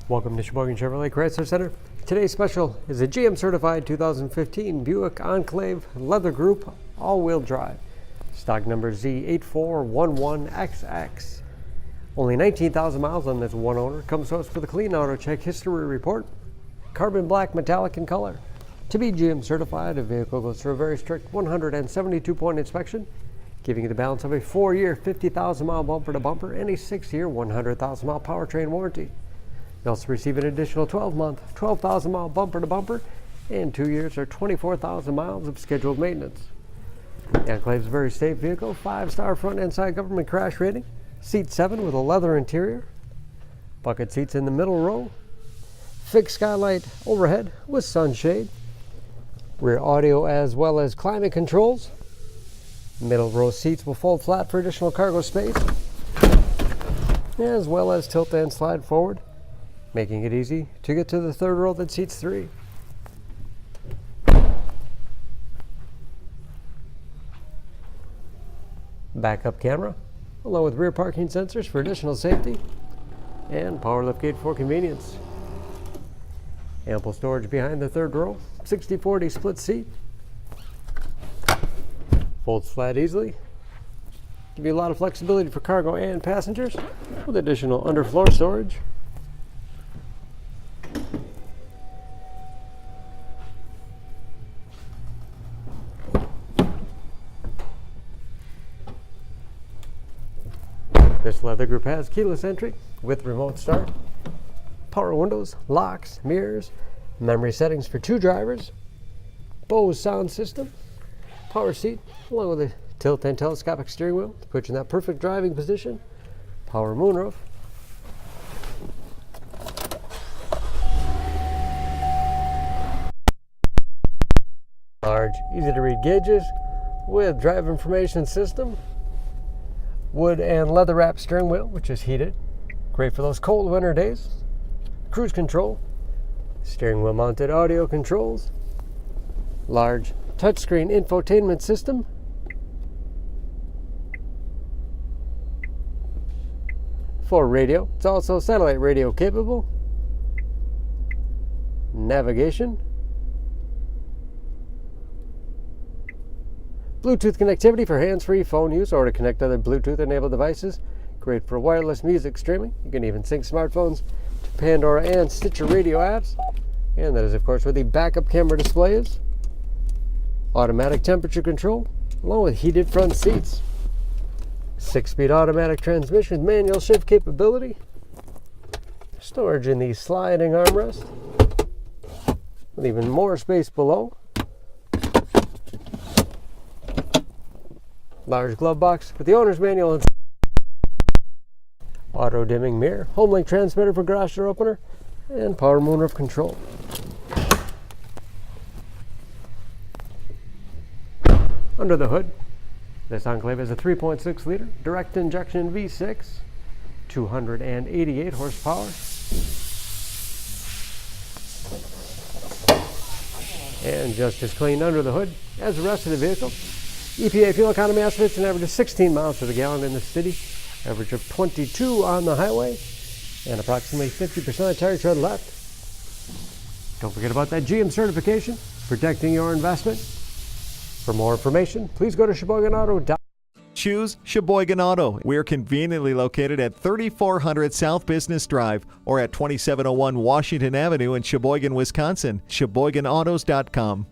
Welcome to Sheboygan Chevrolet Chrysler Center. Today's special is a GM certified 2015 Buick Enclave leather group all-wheel drive. Stock number Z8411XX. Only 19,000 miles on this one owner. Comes to us with a clean auto check history report. Carbon black metallic in color. To be GM certified, the vehicle goes through a very strict 172-point inspection, giving you the balance of a 4-year 50,000-mile bumper-to-bumper and a 6-year 100,000-mile powertrain warranty. You also receive an additional 12-month, 12,000-mile bumper-to-bumper and 2 years or 24,000 miles of scheduled maintenance. The Enclave is a very safe vehicle, 5-star front and side government crash rating, seat 7 with a leather interior, bucket seats in the middle row, fixed skylight overhead with sunshade, rear audio as well as climate controls, middle row seats will fold flat for additional cargo space, as well as tilt and slide forward, making it easy to get to the third row that seats 3. Backup camera, along with rear parking sensors for additional safety, and power liftgate for convenience. Ample storage behind the third row, 60/40 split seat. Folds flat easily. Give you a lot of flexibility for cargo and passengers with additional underfloor storage. This leather group has keyless entry with remote start, power windows, locks, mirrors, memory settings for 2 drivers, Bose sound system, power seat, along with a tilt and telescopic steering wheel to put you in that perfect driving position, power moonroof, large, easy to read gauges with drive information system, wood and leather wrap steering wheel, which is heated, great for those cold winter days, cruise control, steering wheel mounted audio controls, large touchscreen infotainment system, for radio. It's also satellite radio capable, navigation, Bluetooth connectivity for hands-free phone use or to connect other Bluetooth-enabled devices. Great for wireless music streaming. You can even sync smartphones to Pandora and Stitcher radio apps. And that is, of course, where the backup camera display is. Automatic temperature control, along with heated front seats. 6-speed automatic transmission with manual shift capability. Storage in the sliding armrest, with even more space below. Large glove box with the owner's manual and auto dimming mirror, home link transmitter for garage door opener, and power moonroof control. Under the hood, this Enclave has a 3.6 liter direct injection V6, 288 horsepower, and just as clean under the hood as the rest of the vehicle. EPA fuel economy estimates an average of 16 miles to the gallon in the city, average of 22 on the highway, and approximately 50% tire tread left. Don't forget about that GM certification, protecting your investment. For more information, please go to Sheboygan.Awards. Choose Sheboygan Auto. We're conveniently located at 3400 South Business Drive or at 2701 Washington Avenue in Sheboygan, Wisconsin. SheboyganAutos.com.